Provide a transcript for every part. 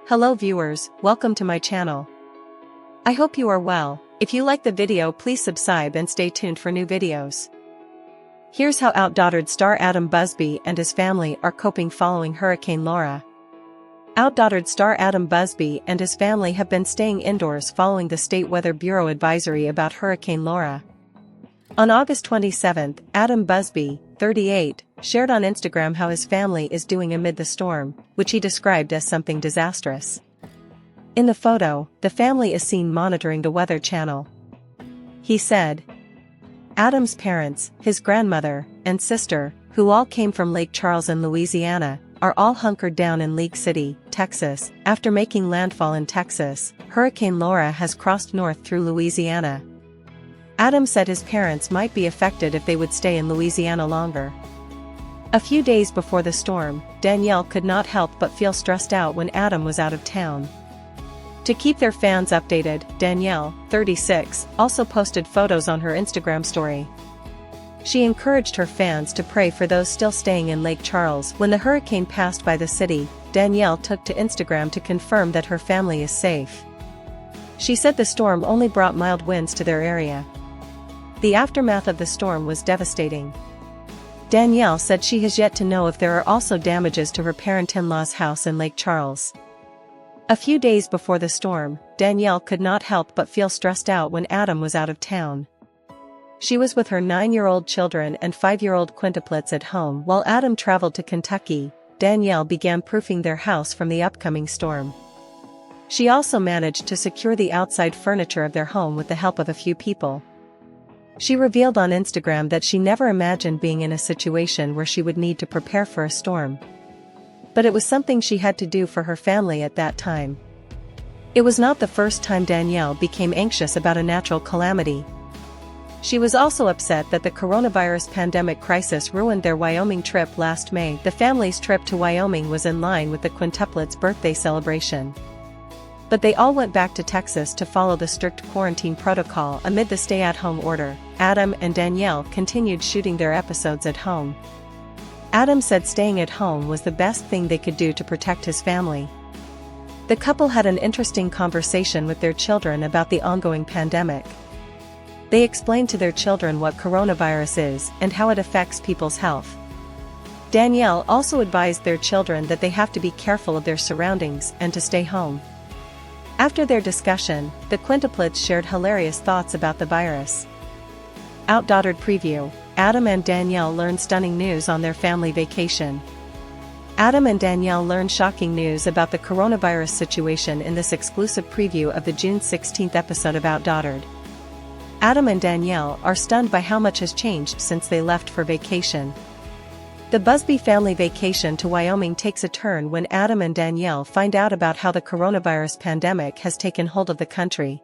Hello viewers, welcome to my channel. I hope you are well. If you like the video, please subscribe and stay tuned for new videos. Here's how OutDaughtered star Adam Busby and his family are coping following Hurricane Laura. OutDaughtered star Adam Busby and his family have been staying indoors following the State Weather Bureau advisory about Hurricane Laura. On August 27, Adam Busby, 38, shared on Instagram how his family is doing amid the storm, which he described as something disastrous. In the photo, the family is seen monitoring the Weather Channel. He said, Adam's parents, his grandmother, and sister, who all came from Lake Charles in Louisiana, are all hunkered down in League City, Texas. After making landfall in Texas, Hurricane Laura has crossed north through Louisiana. Adam said his parents might be affected if they would stay in Louisiana longer. A few days before the storm, Danielle could not help but feel stressed out when Adam was out of town. To keep their fans updated, Danielle, 36, also posted photos on her Instagram story. She encouraged her fans to pray for those still staying in Lake Charles. When the hurricane passed by the city, Danielle took to Instagram to confirm that her family is safe. She said the storm only brought mild winds to their area. The aftermath of the storm was devastating. Danielle said she has yet to know if there are also damages to her parent-in-law's house in Lake Charles. A few days before the storm, Danielle could not help but feel stressed out when Adam was out of town. She was with her 9-year-old children and 5-year-old quintuplets at home while Adam traveled to Kentucky. Danielle began proofing their house from the upcoming storm. She also managed to secure the outside furniture of their home with the help of a few people. She revealed on Instagram that she never imagined being in a situation where she would need to prepare for a storm. But it was something she had to do for her family at that time. It was not the first time Danielle became anxious about a natural calamity. She was also upset that the coronavirus pandemic crisis ruined their Wyoming trip last May. The family's trip to Wyoming was in line with the quintuplets' birthday celebration. But they all went back to Texas to follow the strict quarantine protocol amid the stay-at-home order. Adam and Danielle continued shooting their episodes at home. Adam said staying at home was the best thing they could do to protect his family. The couple had an interesting conversation with their children about the ongoing pandemic. They explained to their children what coronavirus is and how it affects people's health. Danielle also advised their children that they have to be careful of their surroundings and to stay home. After their discussion, the quintuplets shared hilarious thoughts about the virus. OutDaughtered preview: Adam and Danielle learn stunning news on their family vacation. Adam and Danielle learn shocking news about the coronavirus situation in this exclusive preview of the June 16 episode of OutDaughtered. Adam and Danielle are stunned by how much has changed since they left for vacation. The Busby family vacation to Wyoming takes a turn when Adam and Danielle find out about how the coronavirus pandemic has taken hold of the country.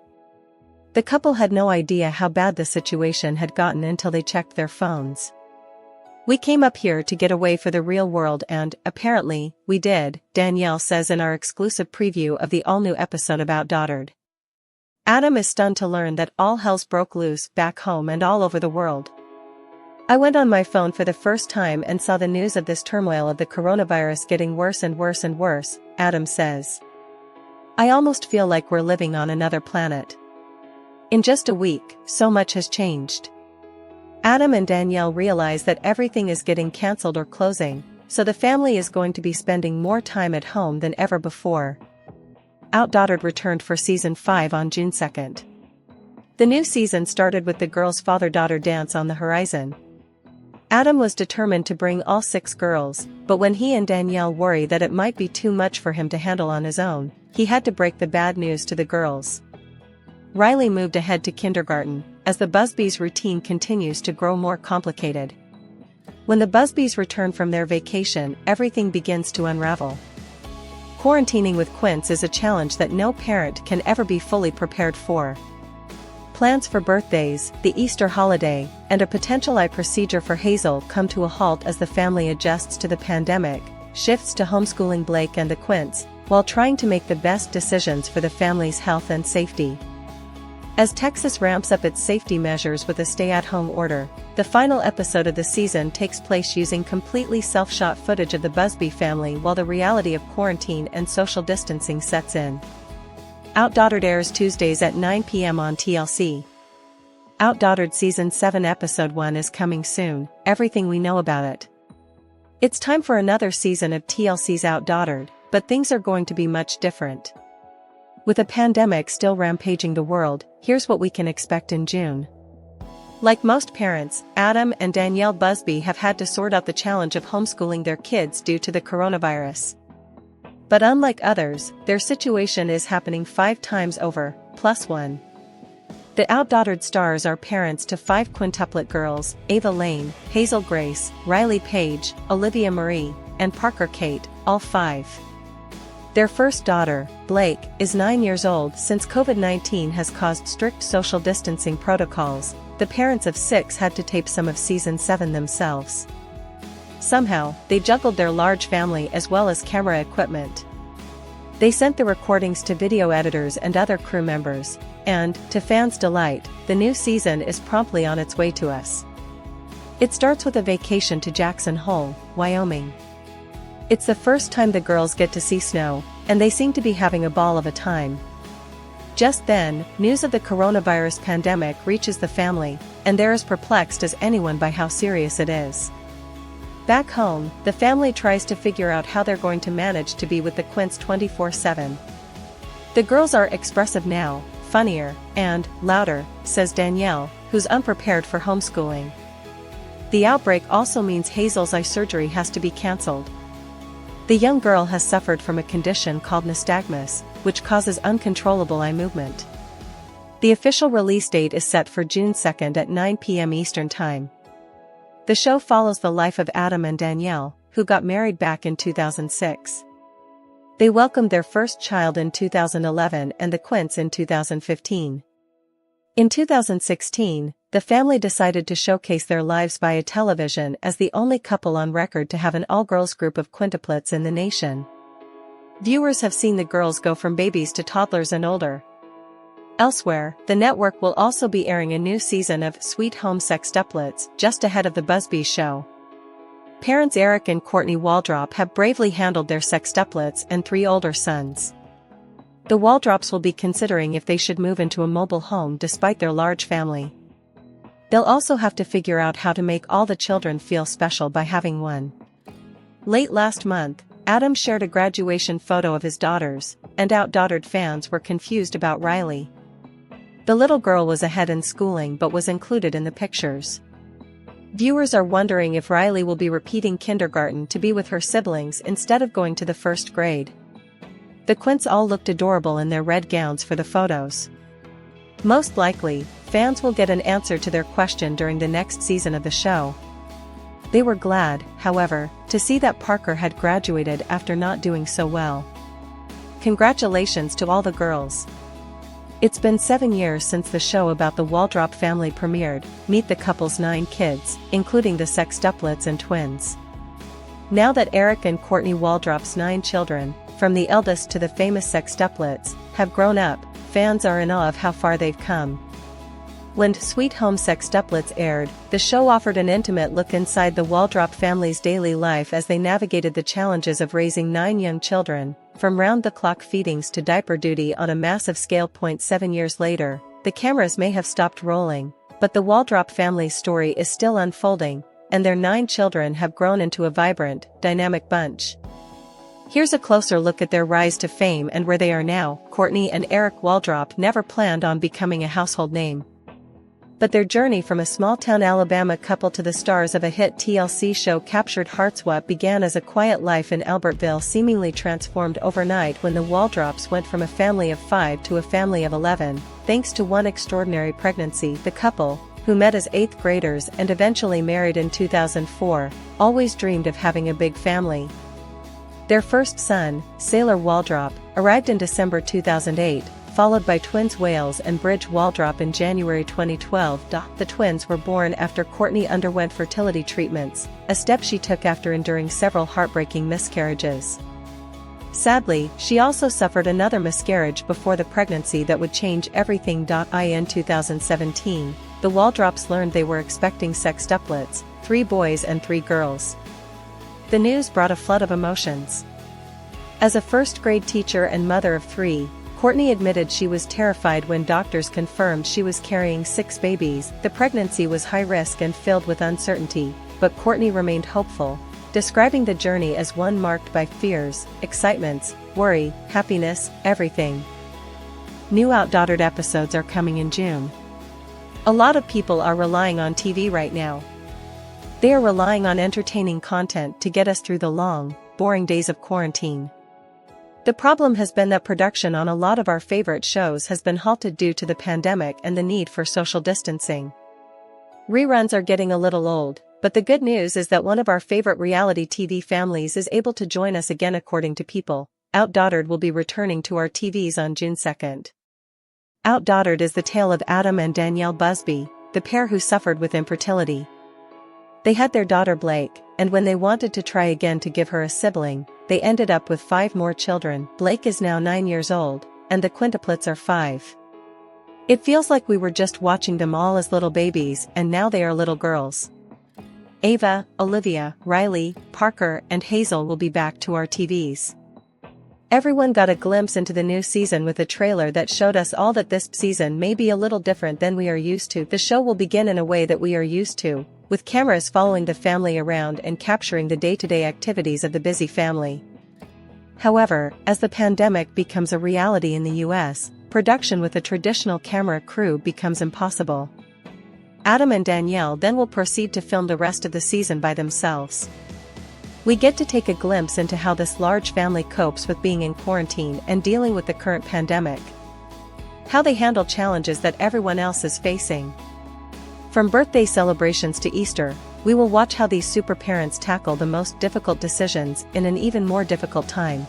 The couple had no idea how bad the situation had gotten until they checked their phones. "We came up here to get away for the real world and, apparently, we did," Danielle says in our exclusive preview of the all-new episode of OutDaughtered. Adam is stunned to learn that all hell's broke loose back home and all over the world. "I went on my phone for the first time and saw the news of this turmoil of the coronavirus getting worse and worse and worse," Adam says. "I almost feel like we're living on another planet. In just a week, so much has changed." Adam and Danielle realize that everything is getting cancelled or closing, so the family is going to be spending more time at home than ever before. OutDaughtered returned for Season 5 on June 2. The new season started with the girls' father-daughter dance on the horizon. Adam was determined to bring all 6 girls, but when he and Danielle worry that it might be too much for him to handle on his own, he had to break the bad news to the girls. Riley moved ahead to kindergarten, as the Busbys' routine continues to grow more complicated. When the Busbys return from their vacation, everything begins to unravel. Quarantining with Quints is a challenge that no parent can ever be fully prepared for. Plans for birthdays, the Easter holiday, and a potential eye procedure for Hazel come to a halt as the family adjusts to the pandemic, shifts to homeschooling Blake and the Quints, while trying to make the best decisions for the family's health and safety. As Texas ramps up its safety measures with a stay-at-home order, the The final episode of the season takes place using completely self-shot footage of the Busby family while the reality of quarantine and social distancing sets in. OutDaughtered airs Tuesdays at 9 p.m. on TLC. OutDaughtered Season 7 Episode 1 is coming soon, everything we know about it. It's time for another season of TLC's OutDaughtered, but things are going to be much different. With a pandemic still rampaging the world, here's what we can expect in June. Like most parents, Adam and Danielle Busby have had to sort out the challenge of homeschooling their kids due to the coronavirus. But unlike others, their situation is happening 5 times over, plus one. The OutDaughtered stars are parents to 5 quintuplet girls: Ava Lane, Hazel Grace, Riley Page, Olivia Marie, and Parker Kate, all 5. Their first daughter, Blake, is 9 years old. Since COVID-19 has caused strict social distancing protocols, the parents of 6 had to tape some of Season 7 themselves. Somehow, they juggled their large family as well as camera equipment. They sent the recordings to video editors and other crew members, and, to fans' delight, the new season is promptly on its way to us. It starts with a vacation to Jackson Hole, Wyoming. It's the first time the girls get to see snow, and they seem to be having a ball of a time. Just then, news of the coronavirus pandemic reaches the family, and they're as perplexed as anyone by how serious it is. Back home, the family tries to figure out how they're going to manage to be with the Quints 24/7. The girls are expressive now, funnier, and louder, says Danielle, who's unprepared for homeschooling. The outbreak also means Hazel's eye surgery has to be cancelled. The young girl has suffered from a condition called nystagmus, which causes uncontrollable eye movement. The official release date is set for June 2nd at 9 p.m. Eastern Time. The show follows the life of Adam and Danielle, who got married back in 2006. They welcomed their first child in 2011 and the Quints in 2015. In 2016, the family decided to showcase their lives via television as the only couple on record to have an all-girls group of quintuplets in the nation. Viewers have seen the girls go from babies to toddlers and older. Elsewhere, the network will also be airing a new season of Sweet Home Sextuplets just ahead of the Busby show. Parents Eric and Courtney Waldrop have bravely handled their sextuplets and 3 older sons. The Waldrops will be considering if they should move into a mobile home despite their large family. They'll also have to figure out how to make all the children feel special by having one. Late last month, Adam shared a graduation photo of his daughters, and OutDaughtered fans were confused about Riley. The little girl was ahead in schooling but was included in the pictures. Viewers are wondering if Riley will be repeating kindergarten to be with her siblings instead of going to the 1st grade. The Quints all looked adorable in their red gowns for the photos. Most likely, fans will get an answer to their question during the next season of the show. They were glad, however, to see that Parker had graduated after not doing so well. Congratulations to all the girls. It's been 7 years since the show about the Waldrop family premiered. Meet the couple's 9 kids, including the sextuplets and twins. Now that Eric and Courtney Waldrop's 9 children, from the eldest to the famous sextuplets, have grown up, fans are in awe of how far they've come. When Sweet Home Sextuplets aired, the show offered an intimate look inside the Waldrop family's daily life as they navigated the challenges of raising 9 young children, from round-the-clock feedings to diaper duty on a massive scale. 7 years later, the cameras may have stopped rolling, but the Waldrop family's story is still unfolding, and their 9 children have grown into a vibrant, dynamic bunch. Here's a closer look at their rise to fame and where they are now. Courtney and Eric Waldrop never planned on becoming a household name. But their journey from a small-town Alabama couple to the stars of a hit TLC show captured hearts. What began as a quiet life in Albertville seemingly transformed overnight when the Waldrops went from a family of 5 to a family of 11, thanks to one extraordinary pregnancy. The couple, who met as 8th graders and eventually married in 2004, always dreamed of having a big family. Their first son, Sailor Waldrop, arrived in December 2008, followed by twins Wales and Bridge Waldrop in January 2012. The twins were born after Courtney underwent fertility treatments, a step she took after enduring several heartbreaking miscarriages. Sadly, she also suffered another miscarriage before the pregnancy that would change everything. In 2017, the Waldrops learned they were expecting sextuplets, 3 boys and 3 girls. The news brought a flood of emotions. As a first-grade teacher and mother of 3, Courtney admitted she was terrified when doctors confirmed she was carrying 6 babies. The pregnancy was high risk and filled with uncertainty, but Courtney remained hopeful, describing the journey as one marked by fears, excitements, worry, happiness, everything. New OutDaughtered episodes are coming in June. A lot of people are relying on TV right now. They are relying on entertaining content to get us through the long, boring days of quarantine. The problem has been that production on a lot of our favorite shows has been halted due to the pandemic and the need for social distancing. Reruns are getting a little old, but the good news is that one of our favorite reality TV families is able to join us again. According to People, OutDaughtered will be returning to our TVs on June 2nd. OutDaughtered is the tale of Adam and Danielle Busby, the pair who suffered with infertility. They had their daughter Blake, and when they wanted to try again to give her a sibling, they ended up with 5 more children. Blake is now 9 years old, and the quintuplets are 5. It feels like we were just watching them all as little babies, and now they are little girls. Ava, Olivia, Riley, Parker, and Hazel will be back to our TVs. Everyone got a glimpse into the new season with a trailer that showed us all that this season may be a little different than we are used to. The show will begin in a way that we are used to, with cameras following the family around and capturing the day-to-day activities of the busy family. However, as the pandemic becomes a reality in the US, production with a traditional camera crew becomes impossible. Adam and Danielle then will proceed to film the rest of the season by themselves. We get to take a glimpse into how this large family copes with being in quarantine and dealing with the current pandemic. How they handle challenges that everyone else is facing. From birthday celebrations to Easter, we will watch how these super parents tackle the most difficult decisions in an even more difficult time.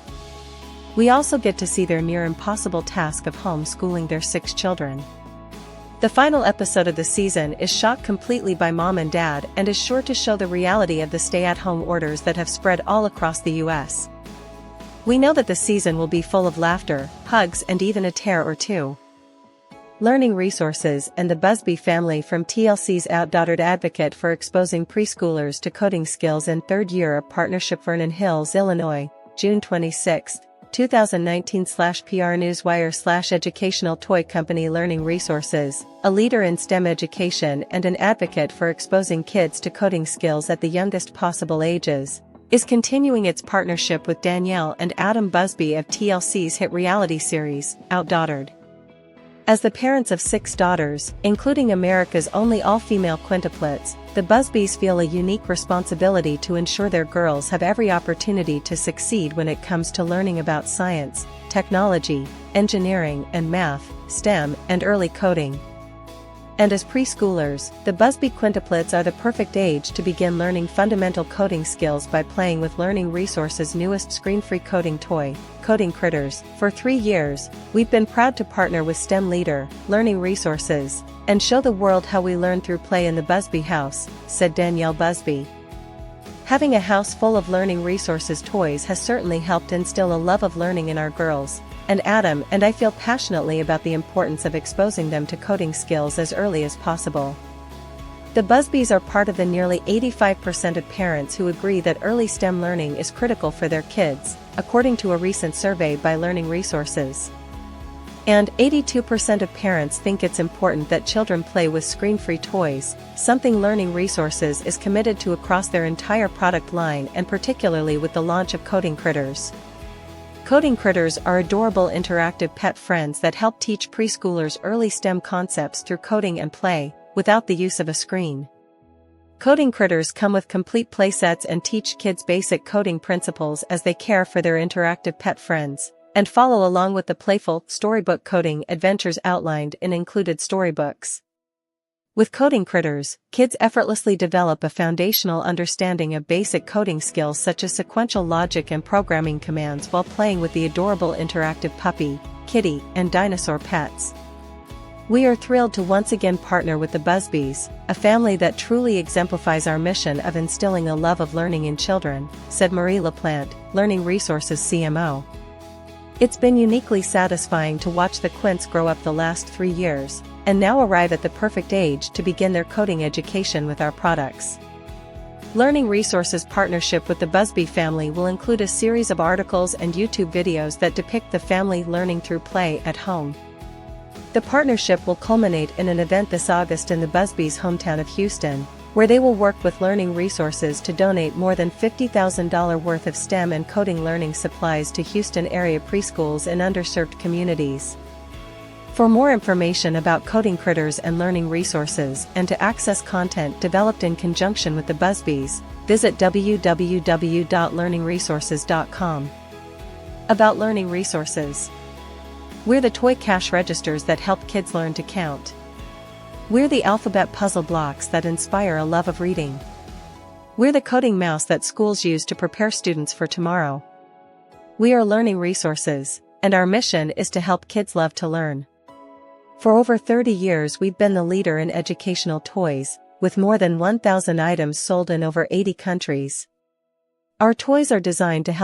We also get to see their near impossible task of homeschooling their 6 children. The final episode of the season is shot completely by mom and dad and is sure to show the reality of the stay-at-home orders that have spread all across the US. We know that the season will be full of laughter, hugs, and even a tear or two. Learning Resources and the Busby family from TLC's OutDaughtered advocate for exposing preschoolers to coding skills in 3rd year of partnership. Vernon Hills, Illinois, June 26, 2019 /PR Newswire /educational toy company Learning Resources, a leader in STEM education and an advocate for exposing kids to coding skills at the youngest possible ages, is continuing its partnership with Danielle and Adam Busby of TLC's hit reality series, OutDaughtered. As the parents of 6 daughters, including America's only all-female quintuplets, the Busbys feel a unique responsibility to ensure their girls have every opportunity to succeed when it comes to learning about science, technology, engineering and math, STEM, and early coding. And as preschoolers, the Busby quintuplets are the perfect age to begin learning fundamental coding skills by playing with Learning Resources' newest screen-free coding toy, Coding Critters. For 3 years, we've been proud to partner with STEM leader, Learning Resources, and show the world how we learn through play in the Busby house, said Danielle Busby. Having a house full of Learning Resources toys has certainly helped instill a love of learning in our girls, and Adam and I feel passionately about the importance of exposing them to coding skills as early as possible. The Busbys are part of the nearly 85% of parents who agree that early STEM learning is critical for their kids, according to a recent survey by Learning Resources. And 82% of parents think it's important that children play with screen-free toys, something Learning Resources is committed to across their entire product line and particularly with the launch of Coding Critters. Coding Critters are adorable interactive pet friends that help teach preschoolers early STEM concepts through coding and play, without the use of a screen. Coding Critters come with complete playsets and teach kids basic coding principles as they care for their interactive pet friends, and follow along with the playful, storybook coding adventures outlined in included storybooks. With Coding Critters, kids effortlessly develop a foundational understanding of basic coding skills such as sequential logic and programming commands while playing with the adorable interactive puppy, kitty, and dinosaur pets. We are thrilled to once again partner with the Busbys, a family that truly exemplifies our mission of instilling a love of learning in children, said Marie LaPlante, Learning Resources CMO. It's been uniquely satisfying to watch the Quints grow up the last 3 years, and now arrive at the perfect age to begin their coding education with our products. Learning Resources partnership with the BUSBY family will include a series of articles and YouTube videos that depict the family learning through play at home. The partnership will culminate in an event this August in the BUSBY's hometown of Houston, where they will work with Learning Resources to donate more than $50,000 worth of STEM and coding learning supplies to Houston area preschools in underserved communities. For more information about Coding Critters and Learning Resources and to access content developed in conjunction with the BUSBYs, visit www.learningresources.com. About Learning Resources. We're the toy cash registers that help kids learn to count. We're the alphabet puzzle blocks that inspire a love of reading. We're the coding mouse that schools use to prepare students for tomorrow. We are Learning Resources, and our mission is to help kids love to learn. For over 30 years we've been the leader in educational toys, with more than 1,000 items sold in over 80 countries. Our toys are designed to help